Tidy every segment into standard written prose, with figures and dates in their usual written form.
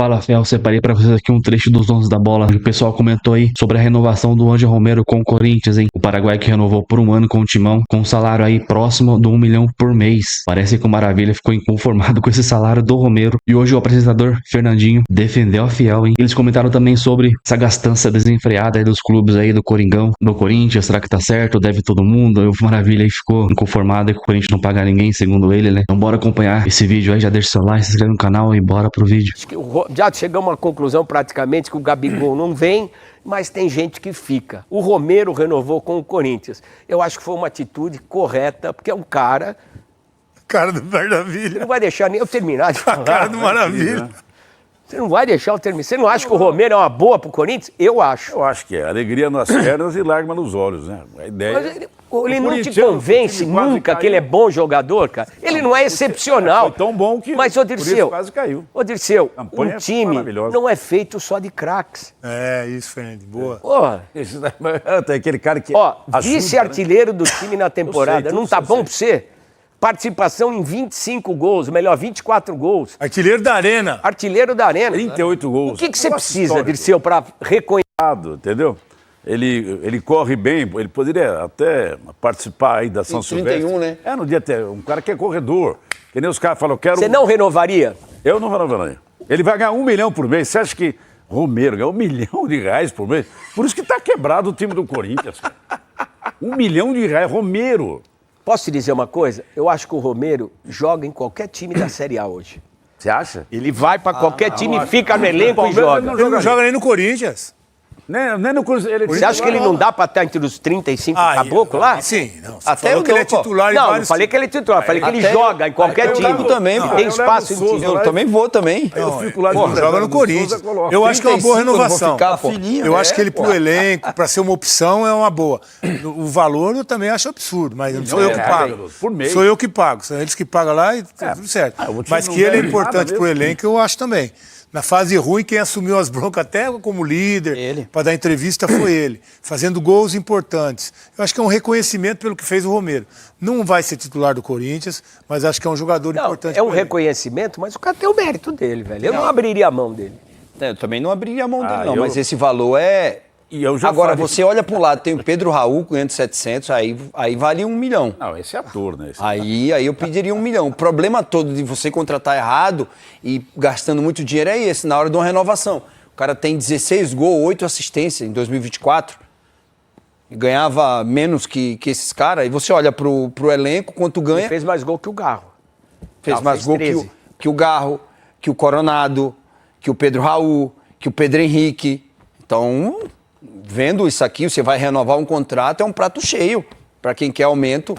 Fala, Fel, separei pra vocês aqui um trecho dos donos da bola. O pessoal comentou aí sobre a renovação do Ângelo Romero com o Corinthians, hein? O Paraguai que renovou por um ano com o Timão, com um salário aí próximo do 1 milhão por mês. Parece que o Maravilha ficou inconformado com esse salário do Romero. E hoje o apresentador, Fernandinho, defendeu a Fiel, hein? Eles comentaram também sobre essa gastança desenfreada aí dos clubes aí do Coringão, do Corinthians. Será que tá certo? Deve todo mundo? Aí o Maravilha aí ficou inconformado aí que o Corinthians não paga ninguém, segundo ele, né? Então bora acompanhar esse vídeo aí. Já deixa o seu like, se inscreve no canal e bora pro vídeo. Já chegamos à conclusão praticamente que o Gabigol não vem, mas tem gente que fica. O Romero renovou com o Corinthians. Eu acho que foi uma atitude correta, porque é um cara... Cara do Maravilha. Não vai deixar nem eu terminar de falar. A cara do Maravilha. Você não vai deixar eu terminar. Você não acha que o Romero é uma boa pro Corinthians? Eu acho. Eu acho que é. Alegria nas pernas e lágrima nos olhos, né? A ideia... Mas ele não te convence nunca que ele é bom jogador, cara. Ele não é excepcional. Foi tão bom que mas, ô Dirceu, quase caiu. Ô Dirceu, Campanha um time não é feito só de craques. É, isso, Fernando. Boa. Porra. Tem aquele cara que... Ó, ajuda, vice-artilheiro do time na temporada. sei, Não tá bom pra você? Participação em 25 gols, melhor, 24 gols. Artilheiro da Arena. Artilheiro da Arena. 38 gols. O que você precisa, Dirceu, pra reconhecer? Entendeu? Ele corre bem, ele poderia até participar aí da São Silvestre. 31, né? É, no dia até. Um cara que é corredor. Que nem os caras falam, eu quero... Você não renovaria? Eu não renovaria. Ele vai ganhar 1 milhão por mês. Você acha que Romero ganha 1 milhão de reais por mês? Por isso que tá quebrado o time do Corinthians, cara. 1 milhão de reais, Romero. Posso te dizer uma coisa? Eu acho que o Romero joga em qualquer time da Série A hoje. Você acha? Ele vai pra qualquer time, fica no elenco e Palmeiras joga. Ele não joga nem no Corinthians. Nem no Cruzeiro. Você acha que ele não dá pra estar entre os 35 caboclos lá? Sim, não. Você Até falou eu que ele é dou, pô. titular em Não, não vários falei que ele é titular, falei que ele Até joga em qualquer eu time. levo também, Tem espaço em time. Eu também vou também. Eu fico lá de Pô, joga no Corinthians. Eu acho que é uma boa 35, eu não vou renovação. ficar, pô. Eu acho que ele pro elenco, pra ser uma opção, é uma boa. O valor eu também acho absurdo, mas não sou eu que pago. Por mês. Sou eu que pago. São eles que pagam lá e tá tudo certo. o time Mas não que ele é deve importante nada pro mesmo. elenco, eu acho também. Na fase ruim, quem assumiu as broncas até como líder, Ele. para dar entrevista, foi ele. Fazendo gols importantes. Eu acho que é um reconhecimento pelo que fez o Romero. Não vai ser titular do Corinthians, mas acho que é um jogador Não, importante. é um pro elenco. reconhecimento, mas o cara tem o mérito dele, velho. Eu não abriria a mão dele. Eu também não abriria a mão dele, não, eu- mas esse valor é... E eu já Agora, falei- você olha para um lado, tem o Pedro Raul ganhando 700, aí vale 1 milhão. Não, esse é ator, né? Esse Aí eu pediria 1 milhão. O problema todo de você contratar errado e gastando muito dinheiro é esse, na hora de uma renovação. O cara tem 16 gols, 8 assistências em 2024. E ganhava menos que esses caras. E você olha pro elenco, quanto ganha. Ele fez mais gol que o Garro. Fez Não, mais fez gol 13. que o Garro, que o Coronado, que o Pedro Raul, que o Pedro Henrique. Então, vendo isso aqui, você vai renovar um contrato, é um prato cheio. Para quem quer aumento,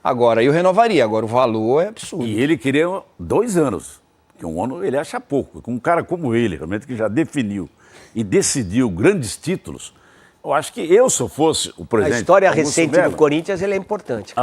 agora eu renovaria. Agora o valor é absurdo. E ele queria 2 anos. Que 1 ano ele acha pouco. Com um cara como ele, realmente, que já definiu e decidiu grandes títulos, eu acho que eu, se eu fosse o A presidente... história Augusto recente Bela- do Corinthians ele é importante.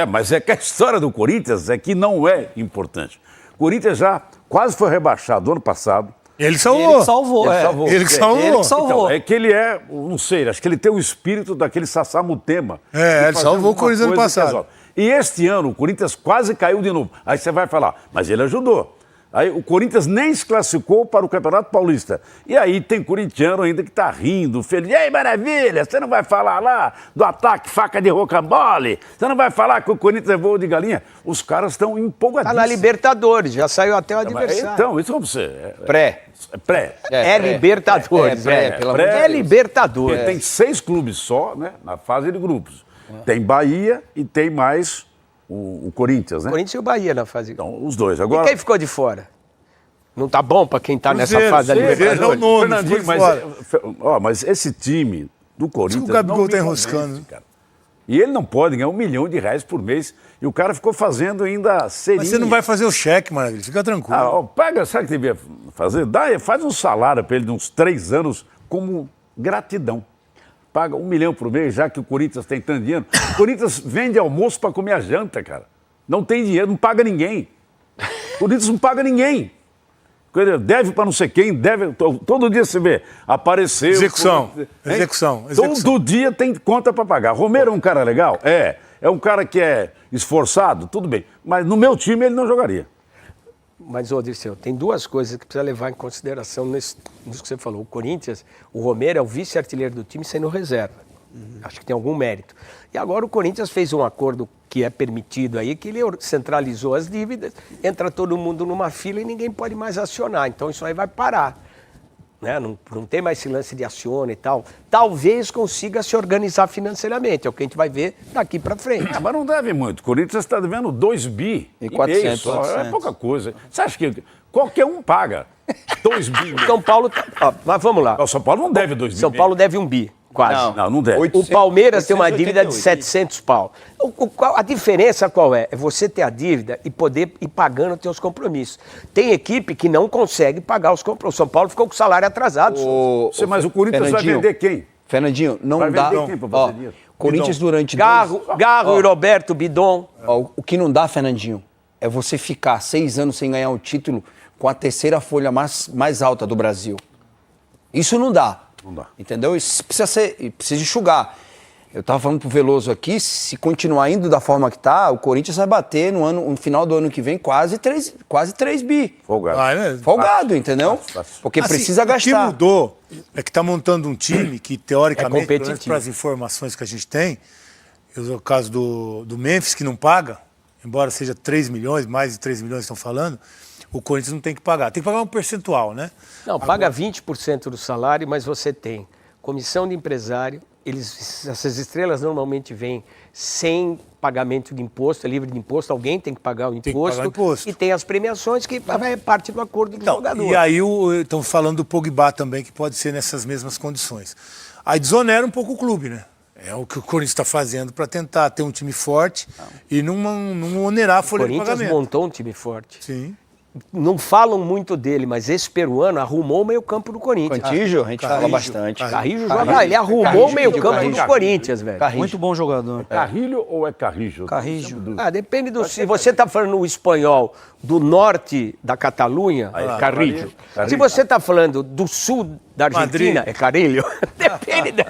Mas é que a história do Corinthians é que não é importante. O Corinthians já quase foi rebaixado ano passado. Ele salvou. Ele que salvou, Ele é. salvou. Ele que salvou. Ele que salvou. Então, é que ele é, não sei, acho que ele tem o espírito daquele Sassá Mutema. É, de ele fazer salvou o alguma Corinthians ano coisa que passado. resolve. E este ano o Corinthians quase caiu de novo. Aí você vai falar, mas ele ajudou. Aí o Corinthians nem se classificou para o Campeonato Paulista. E aí tem corintiano ainda que tá rindo, feliz. E aí, maravilha, você não vai falar lá do ataque faca de rocambole? Você não vai falar que o Corinthians é voo de galinha? Os caras estão Tá empolgadíssimos. na Libertadores, já saiu até o Mas, adversário. então, isso é pra você. Pré. É pré. É Libertadores. É, pelo amor de É Deus. Libertadores. Porque tem 6 clubes só, né, na fase de grupos. Tem Bahia e tem mais o Corinthians, né? Corinthians e o Bahia na fase. Então, os dois. E Agora, quem ficou de fora? Não tá bom pra quem tá nessa Cruzeiro, fase da Cruzeiro, Libertadores? não, nome, Fernandinho, foi mas esse time do Corinthians. Por isso que o Gabigol não tá me enroscando, convence, né? cara. E ele não pode ganhar 1 milhão de reais por mês. E o cara ficou fazendo ainda serinha. Mas você não vai fazer o cheque, Maravilha. Fica tranquilo. Pega, sabe o que devia fazer? Faz um salário para ele de uns 3 anos como gratidão. Paga 1 milhão por mês, já que o Corinthians tem tanto dinheiro. O Corinthians vende almoço para comer a janta, cara. Não tem dinheiro, não paga ninguém. O Corinthians não paga ninguém. Deve para não sei quem, deve. Todo dia você vê. Apareceu. Execução. Hein? Execução. Todo dia tem conta para pagar. Romero é um cara legal? É. É um cara que é esforçado? Tudo bem. Mas no meu time ele não jogaria. Mas, ô Dirceu, tem duas coisas que precisa levar em consideração nisso que você falou. O Corinthians, o Romero é o vice-artilheiro do time sendo reserva. Acho que tem algum mérito. E agora o Corinthians fez um acordo que é permitido aí, que ele centralizou as dívidas, entra todo mundo numa fila e ninguém pode mais acionar. Então isso aí vai parar. Né? Não tem mais esse lance de aciona e tal. Talvez consiga se organizar financeiramente, é o que a gente vai ver daqui para frente. Mas não deve muito. O Corinthians está devendo 2 bi e 400 só. É pouca coisa. Você acha que qualquer um paga 2 bi? São Paulo... mas vamos lá. O São Paulo não deve 2 bi. São Paulo deve 1 bi. Quase. Não deve. 800, O Palmeiras tem uma dívida de 888. 700 pau. A diferença qual é? É você ter a dívida e poder ir pagando os seus compromissos. Tem equipe que não consegue pagar os compromissos. O São Paulo ficou com o salário atrasado. Mas o Corinthians vai vender quem? Fernandinho, não Vai dá... vender quem pra fazer Ó, dinheiro? Corinthians durante... Garro e Roberto Bidon. O que não dá, Fernandinho, é você ficar 6 anos sem ganhar um título com a terceira folha mais alta do Brasil. Isso não dá. Não dá. Entendeu? Isso precisa enxugar. Eu estava falando pro Veloso aqui, se continuar indo da forma que tá, o Corinthians vai bater no final do ano que vem quase 3 bi. Folgado. Folgado, entendeu? Porque Assim, precisa O que gastar. mudou é que está montando um time que, teoricamente, É competitivo. para as informações que a gente tem, o caso do Memphis, que não paga, embora seja 3 milhões, mais de 3 milhões estão falando, o Corinthians não tem que pagar. Tem que pagar um percentual, né? Não, paga 20% do salário, mas você tem comissão de empresário. Essas estrelas normalmente vêm sem pagamento de imposto, é livre de imposto, alguém tem que pagar o imposto. Tem que pagar o imposto. E tem as premiações que é parte do acordo do jogador. E aí estão falando do Pogba também, que pode ser nessas mesmas condições. Aí desonera um pouco o clube, né? É o que o Corinthians está fazendo para tentar ter um time forte e não onerar a O folha de Corinthians pagamento. montou um time forte. Sim. Não falam muito dele, mas esse peruano arrumou o meio-campo do Corinthians. Cantígio, a gente fala bastante. Carrijo joga, ele arrumou o meio-campo do Carrijo. Corinthians, velho. Carrijo. Muito bom jogador. Carrilho ou é Carrijo? Carrijo. Depende do... Se você está falando o espanhol do norte da Catalunha, é Carrillo. Carrillo. Se você está falando do sul da Argentina, Madrid. é Carilho. Depende.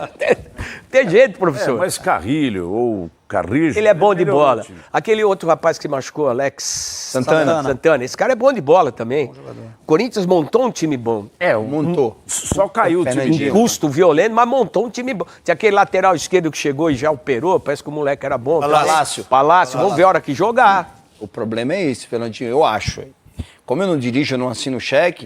Tem jeito, professor. Mas Carrilho ou Carrijo... Ele é bom de melhor bola. time. Aquele outro rapaz que se machucou, Alex Santana. Esse cara é bom de bola também. Corinthians montou um time bom. Montou. Só caiu o time Um Fernandinho. custo violento, mas montou um time bom. Tinha aquele lateral esquerdo que chegou e já operou, parece que o moleque era bom. Palácio. Vamos ver a hora que jogar. O problema é esse, Fernandinho, eu acho. Como eu não dirijo, eu não assino cheque,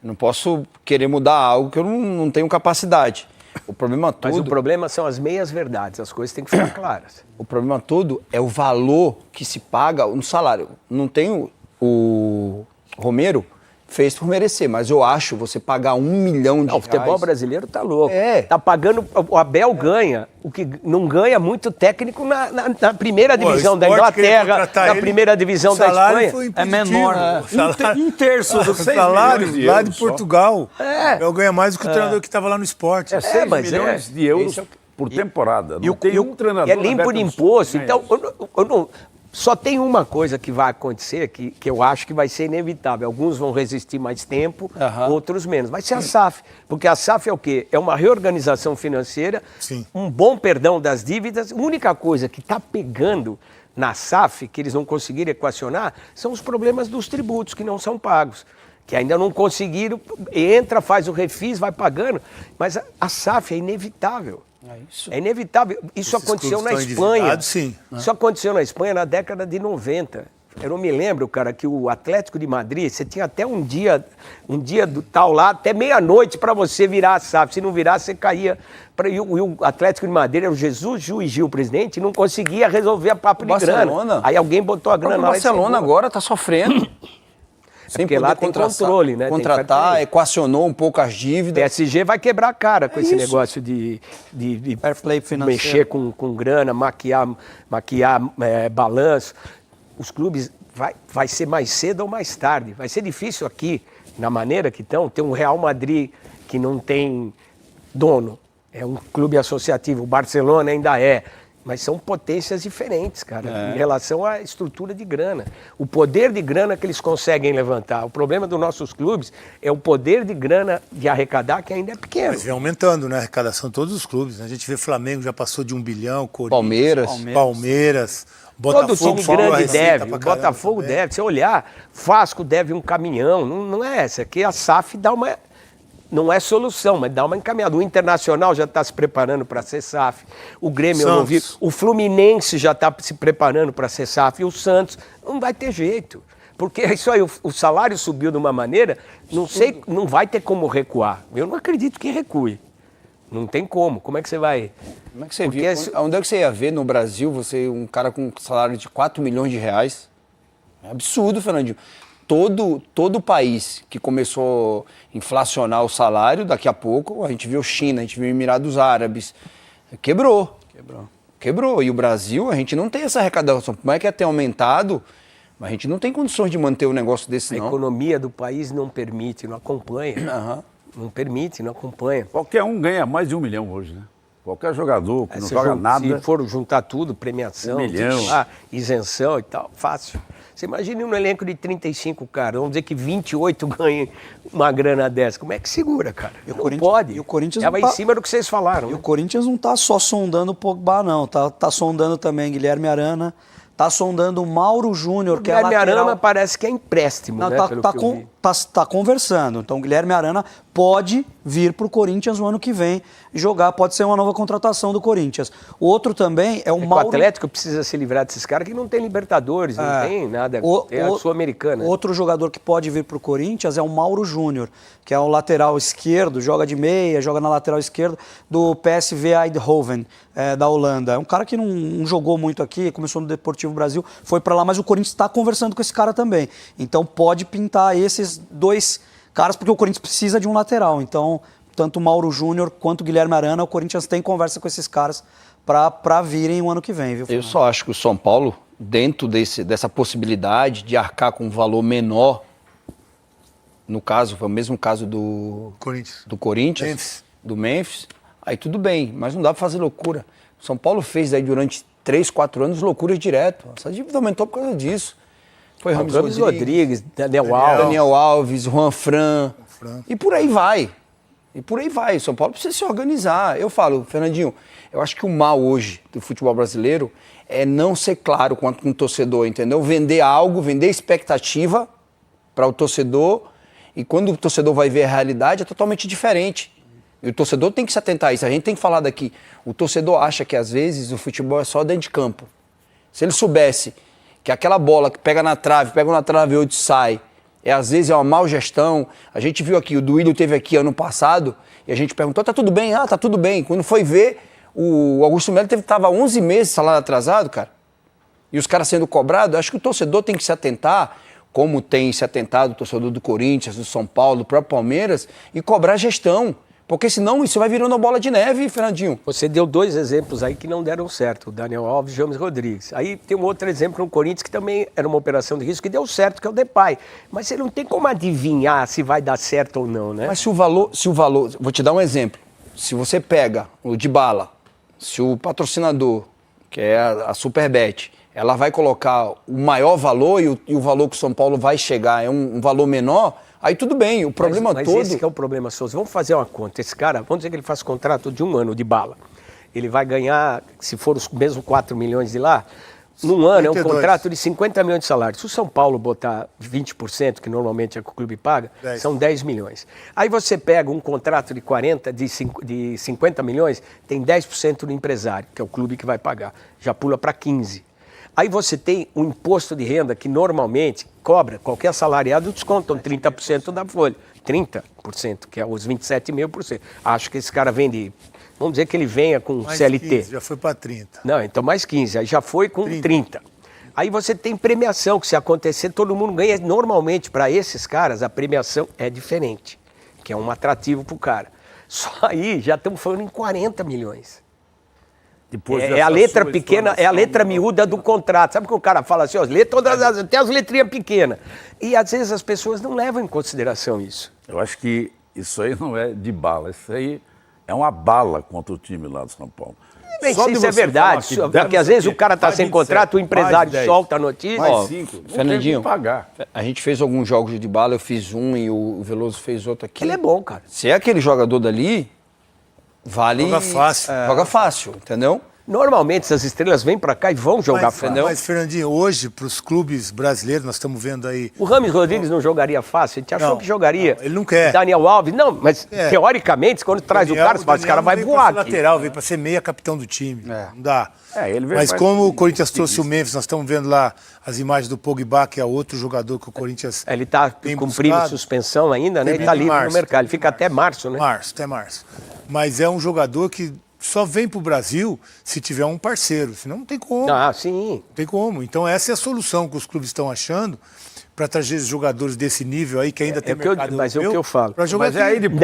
eu não posso querer mudar algo que eu não tenho capacidade. O problema Mas o todo, problema são as meias-verdades, as coisas têm que ficar claras. o problema todo é o valor que se paga no salário. Não tem o Romero fez por merecer, mas eu acho você pagar 1 milhão de Não, o futebol reais... brasileiro tá louco. É. Tá pagando. O Abel ganha, o que não ganha muito técnico na primeira divisão da Sport queria Inglaterra, contratar na ele, primeira divisão o da salário Espanha. foi É menor. impeditivo. O salário- Um terço do O salário milhões de lá euros de Portugal. É. Eu ganho mais do que o treinador que estava lá no esporte. É 6 mas milhões de euros por temporada. Não tem um treinador... E é limpo aberto de no- imposto. ganha Então, isso. eu não- só tem uma coisa que vai acontecer que eu acho que vai ser inevitável. Alguns vão resistir mais tempo, outros menos. Vai ser a SAF. Porque a SAF é o quê? É uma reorganização financeira, Sim. um bom perdão das dívidas. A única coisa que está pegando na SAF, que eles não conseguiram equacionar, são os problemas dos tributos que não são pagos. Que ainda não conseguiram, entra, faz o refis, vai pagando. Mas a SAF é inevitável. É inevitável. Isso Esses aconteceu clubes na estão Espanha. endividados, sim. Isso aconteceu na Espanha na década de 90. Eu não me lembro, cara, que o Atlético de Madrid, você tinha até um dia do tal lá, até meia-noite para você virar a SAF. Se não virar, você caía. E o Atlético de Madrid era o Jesus Ju e Gil, o presidente, e não conseguia resolver a papo de grana. Barcelona. Aí alguém botou a grana O lá. Barcelona agora está sofrendo. Sem porque lá tem controle, né? Tem Contratar, fair play. equacionou um pouco as dívidas. PSG vai quebrar a cara com esse negócio de Fair play financeiro. mexer com grana, maquiar balanço. Os clubes vai ser mais cedo ou mais tarde. Vai ser difícil aqui, na maneira que estão, ter um Real Madrid que não tem dono. É um clube associativo. O Barcelona ainda é. Mas são potências diferentes, cara, em relação à estrutura de grana. O poder de grana que eles conseguem levantar. O problema dos nossos clubes é o poder de grana de arrecadar que ainda é pequeno. Mas vem aumentando, né? A arrecadação de todos os clubes. Né? A gente vê Flamengo já passou de 1 bilhão, Corinthians, Palmeiras, Todo Botafogo. time grande deve. pra O caramba Botafogo também. deve. Se você olhar, Vasco deve um caminhão. Não é essa. Aqui a SAF dá uma... Não é solução, mas dá uma encaminhada. O Internacional já está se preparando para ser SAF. O Grêmio, eu não vi. O Fluminense já está se preparando para ser SAF. E o Santos não vai ter jeito. Porque isso aí, o salário subiu de uma maneira, não vai ter como recuar. Eu não acredito que recue. Não tem como. Como é que você vai... Como é que você viu? Onde é que você ia ver no Brasil, você, um cara com salário de 4 milhões de reais? É absurdo, Fernandinho. Todo país que começou a inflacionar o salário, daqui a pouco, a gente viu China, a gente viu Emirados Árabes, quebrou. E o Brasil, a gente não tem essa arrecadação. Como é que ia ter aumentado? Mas a gente não tem condições de manter um negócio desse, não. A economia do país não permite, não acompanha. Não permite, não acompanha. Qualquer um ganha mais de 1 milhão hoje, né? Qualquer jogador que não joga nada. Se for juntar tudo, premiação, 1 milhão. Isenção e tal, fácil. Você imagina um elenco de 35 caras, vamos dizer que 28 ganhem uma grana dessa. Como é que segura, cara? Não pode. E o Corinthians já não vai em cima do que vocês falaram. E né? o Corinthians não tá só sondando o Pogba, não. Tá sondando também Guilherme Arana, tá sondando o Mauro Júnior, que é Guilherme lateral. Arana parece que é empréstimo, Não, né? tá conversando. Então, o Guilherme Arana pode vir para o Corinthians no ano que vem jogar. Pode ser uma nova contratação do Corinthians. O outro também é o Mauro... O Atlético precisa se livrar desses caras que não tem Libertadores, não tem nada. Tem a Sul-Americana. Outro jogador que pode vir para o Corinthians é o Mauro Júnior, que é o lateral esquerdo, joga de meia, joga na lateral esquerda do PSV Eindhoven, da Holanda. É um cara que não jogou muito aqui, começou no Deportivo Brasil, foi para lá, mas o Corinthians está conversando com esse cara também. Então pode pintar esses dois caras, porque o Corinthians precisa de um lateral. Então, tanto o Mauro Júnior quanto o Guilherme Arana, o Corinthians tem conversa com esses caras para virem o ano que vem, viu, Eu só acho que o São Paulo, dentro dessa possibilidade de arcar com um valor menor, no caso, foi o mesmo caso do Corinthians, do Memphis, aí tudo bem, mas não dá para fazer loucura. O São Paulo fez aí durante 3, 4 anos loucuras direto. Essa dívida aumentou por causa disso. Foi Ramos Rodrigues, Daniel Alves, Juan Fran. E por aí vai. O São Paulo precisa se organizar. Eu falo, Fernandinho, eu acho que o mal hoje do futebol brasileiro é não ser claro quanto com o torcedor, entendeu? Vender algo, vender expectativa para o torcedor, e quando o torcedor vai ver a realidade é totalmente diferente. E o torcedor tem que se atentar a isso. A gente tem que falar daqui. O torcedor acha que às vezes o futebol é só dentro de campo. Se ele soubesse que aquela bola que pega na trave e outro sai, às vezes é uma má gestão. A gente viu aqui, o Duílio teve aqui ano passado, e a gente perguntou, tá tudo bem? Ah, tá tudo bem. Quando foi ver, o Augusto Melo estava 11 meses de salário atrasado, cara. E os caras sendo cobrados. Acho que o torcedor tem que se atentar, como tem se atentado o torcedor do Corinthians, do São Paulo, do próprio Palmeiras, e cobrar gestão. Porque senão isso vai virando uma bola de neve, Fernandinho. Você deu 2 exemplos aí que não deram certo, o Daniel Alves e o James Rodrigues. Aí tem um outro exemplo no Corinthians que também era uma operação de risco que deu certo, que é o Depay. Mas você não tem como adivinhar se vai dar certo ou não, né? Mas se o valor, vou te dar um exemplo. Se você pega o Dybala, se o patrocinador, que é a Superbet, ela vai colocar o maior valor e o valor que o São Paulo vai chegar é um valor menor, aí tudo bem, o problema mas todo... esse que é o problema, Souza. Vamos fazer uma conta. Esse cara, vamos dizer que ele faz contrato de 1 ano de bala. Ele vai ganhar, se for os mesmos 4 milhões de lá, num ano 52. É um contrato de 50 milhões de salário. Se o São Paulo botar 20%, que normalmente é que o clube paga, são 10 milhões. Aí você pega um contrato de 50 milhões, tem 10% do empresário, que é o clube que vai pagar. Já pula para 15%. Aí você tem um imposto de renda que normalmente cobra, qualquer assalariado descontam 30% da folha. 30%, que é os 27,5%. Acho que esse cara vende, vamos dizer que ele venha com mais CLT. 15, já foi para 30. Não, então mais 15, aí já foi com 30. Aí você tem premiação, que se acontecer todo mundo ganha. Normalmente para esses caras a premiação é diferente, que é um atrativo para o cara. Só aí já estamos falando em 40 milhões. É a letra pequena, é a letra miúda do contrato. Sabe que o cara fala assim, ó, lê até as letrinhas pequenas. E às vezes as pessoas não levam em consideração isso. Eu acho que isso aí não é de bala, isso aí é uma bala contra o time lá do São Paulo. Bem, Só se de isso é você verdade, falar que porque às vezes o cara tá mais sem de contrato, o 7, empresário mais 10, solta a notícia. mais Ó, 5. Fernandinho, pagar. a gente fez alguns jogos de bala, eu fiz um e o Veloso fez outro aqui. Ele é bom, cara. Se é aquele jogador dali, vale... Joga fácil. Joga fácil, entendeu? Normalmente essas estrelas vêm pra cá e vão jogar fácil. Mas, Fernandinho, hoje, para os clubes brasileiros, nós estamos vendo aí. O Rames Rodrigues não jogaria fácil? A gente achou Não, que jogaria. não, ele não quer. Daniel Alves, não, mas É. teoricamente, quando traz o cara, você fala, esse cara vai veio voar pra ser aqui. lateral, veio para ser meia capitão do time. Não dá. Ele veio Mas mais como o difícil. Corinthians trouxe o Memphis, nós estamos vendo lá as imagens do Pogba, que é outro jogador que o Corinthians Ele tá tem cumprindo buscado. suspensão ainda, né? E Termina tá em livre no março. mercado. Ele fica até março, né? Até março. Mas é um jogador que só vem para o Brasil se tiver um parceiro, senão não tem como. Ah, sim. Não tem como. Então essa é a solução que os clubes estão achando para trazer jogadores desse nível aí que ainda tem o que eu- mercado mas é o europeu que eu falo. pra jogar Mas é aqui. aí depois-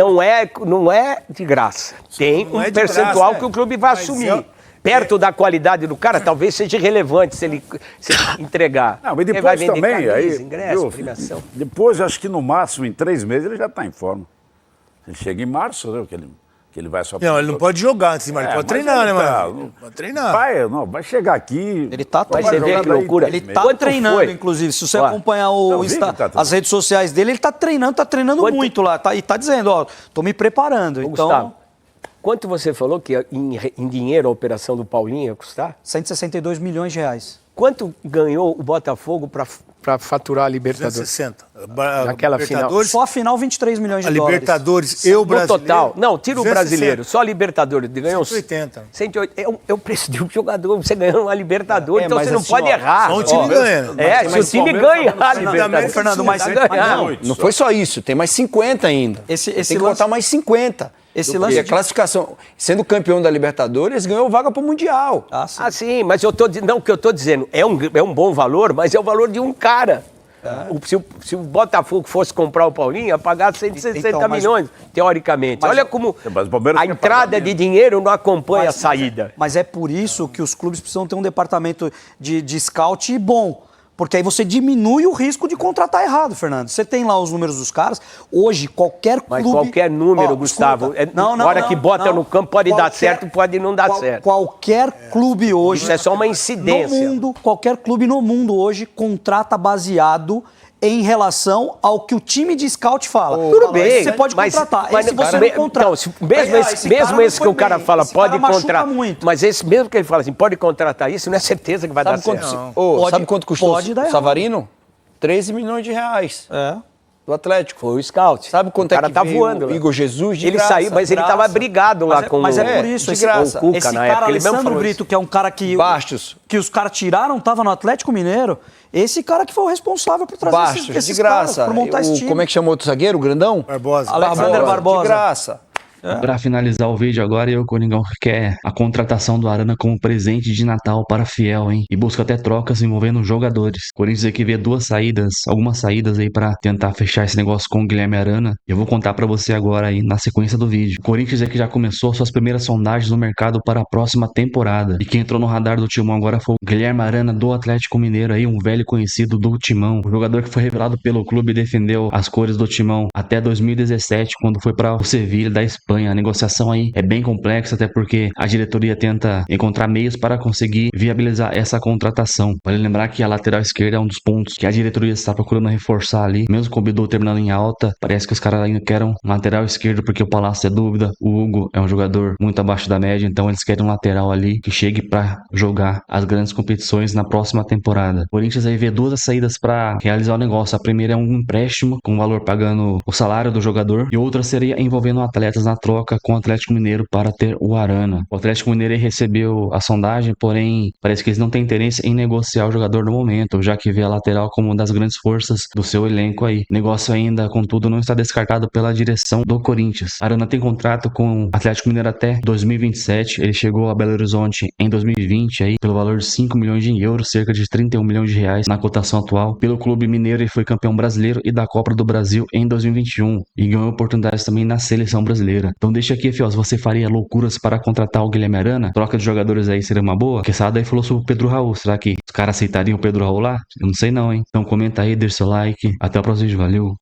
Não é de graça. Tem Não um é de percentual graça, que o clube vai mas assumir. Perto da qualidade do cara, talvez seja relevante se ele entregar. Não, mas Ele vai depois vender também, camisa, aí, ingresso, viu, premiação. depois, acho que no máximo, em 3 meses, ele já está em forma. Ele chega em março, né, que ele vai só... Não, ele não pode jogar antes de março, ele pode mas treinar, ele né, tá- mano? Pode treinar. Vai chegar aqui... Ele tá Mas vai você vê jogar que daí loucura. 3 Ele meses. tá Quanto treinando, foi? inclusive. Se você Ó, acompanhar eu vi que tá treinando. as redes sociais dele, ele tá treinando Quanto- muito lá. E tá dizendo, ó, tô me preparando. Ô, Então, Gustavo, quanto você falou que em dinheiro a operação do Paulinho ia custar? 162 milhões de reais. Quanto ganhou o Botafogo para faturar a Libertadores? 260. Naquela final. Libertadores, Só a final, 23 milhões de a dólares. Libertadores e o No brasileiro. total. Não, tira o 260. brasileiro. Só a Libertadores. Ganhou 180. 180. É o preço de um jogador. Você ganhou uma Libertadores, então mas você não assim, pode ó, errar. Só um time Ó, ganha. se o time ganha a Libertadores. Fernando, mas Não foi só isso, tem mais 50 ainda. Esse tem que lance- contar mais 50. Esse Porque lance a de- classificação, sendo campeão da Libertadores, ganhou vaga pro Mundial. Ah, sim. Ah, sim, mas eu tô dizendo, não, o que eu tô dizendo é um bom valor, mas é o valor de um cara. Se o Botafogo fosse comprar o Paulinho, ia pagar 160 Então, mas- milhões, teoricamente. Olha como Mas o Palmeiras a quer pagar entrada de menos. dinheiro não acompanha a saída. Mas é por isso que os clubes precisam ter um departamento de scout bom. Porque aí você diminui o risco de contratar errado, Fernando. Você tem lá os números dos caras. Hoje, qualquer clube... Mas qualquer número, Ó, Gustavo, escuta. na hora que bota no campo pode dar certo, pode não dar certo. Qualquer clube hoje... Isso é só uma incidência. No mundo, qualquer clube no mundo hoje contrata baseado em relação ao que o time de scout fala. Tudo Fala, bem, você pode mas- contratar. mas Esse você cara- não contrata. Então, mesmo esse que o cara fala pode contratar, muito. mas esse mesmo que ele fala assim, pode contratar isso, não é certeza que vai dar Sabe certo. quanto, Ô, sabe quanto custou pode dar o errado. Savarino? 13 milhões de reais É. do Atlético. Foi o scout. Sabe quanto o cara é que tá veio voando o lá. Igor Jesus de Ele graça? saiu, mas ele graça. tava brigado lá com Mas é o... por isso, de esse, graça. o Cuca, esse na cara, época, ele mesmo Alessandro falou Brito, isso. que é um cara que... Bastos. Que os caras tiraram, tava no Atlético Mineiro. Esse cara que foi o responsável por trazer Bastos, esses de graça. caras, por montar esse time. Como é que chamou outro zagueiro, o grandão? Barbosa. Alexander Barbosa. De graça. Pra finalizar o vídeo agora, o Coringão quer a contratação do Arana como presente de Natal para Fiel, hein? E busca até trocas envolvendo jogadores. O Corinthians aqui vê algumas saídas aí pra tentar fechar esse negócio com o Guilherme Arana. Eu vou contar pra você agora aí na sequência do vídeo. O Corinthians aqui já começou suas primeiras sondagens no mercado para a próxima temporada. E quem entrou no radar do Timão agora foi o Guilherme Arana do Atlético Mineiro aí, um velho conhecido do Timão. O jogador que foi revelado pelo clube e defendeu as cores do Timão até 2017, quando foi para o Sevilha da Espanha. A negociação aí é bem complexa, até porque a diretoria tenta encontrar meios para conseguir viabilizar essa contratação. Vale lembrar que a lateral esquerda é um dos pontos que a diretoria está procurando reforçar ali. Mesmo com o Bidu terminando em alta, parece que os caras ainda querem um lateral esquerdo, porque o Palácio é dúvida. O Hugo é um jogador muito abaixo da média, então eles querem um lateral ali que chegue para jogar as grandes competições na próxima temporada. O Corinthians aí vê duas saídas para realizar o negócio. A primeira é um empréstimo com valor pagando o salário do jogador, e outra seria envolvendo atletas na troca com o Atlético Mineiro para ter o Arana. O Atlético Mineiro aí recebeu a sondagem, porém parece que eles não têm interesse em negociar o jogador no momento, já que vê a lateral como uma das grandes forças do seu elenco aí. O negócio ainda, contudo, não está descartado pela direção do Corinthians. Arana tem contrato com o Atlético Mineiro até 2027. Ele chegou a Belo Horizonte em 2020 aí pelo valor de 5 milhões de euros, cerca de 31 milhões de reais na cotação atual. Pelo clube mineiro ele foi campeão brasileiro e da Copa do Brasil em 2021 e ganhou oportunidades também na seleção brasileira. Então deixa aqui, Fios, você faria loucuras para contratar o Guilherme Arana? Troca de jogadores aí seria uma boa? Porque essa daí falou sobre o Pedro Raul. Será que os caras aceitariam o Pedro Raul lá? Eu não sei não, hein? Então comenta aí, deixa seu like. Até o próximo vídeo, valeu!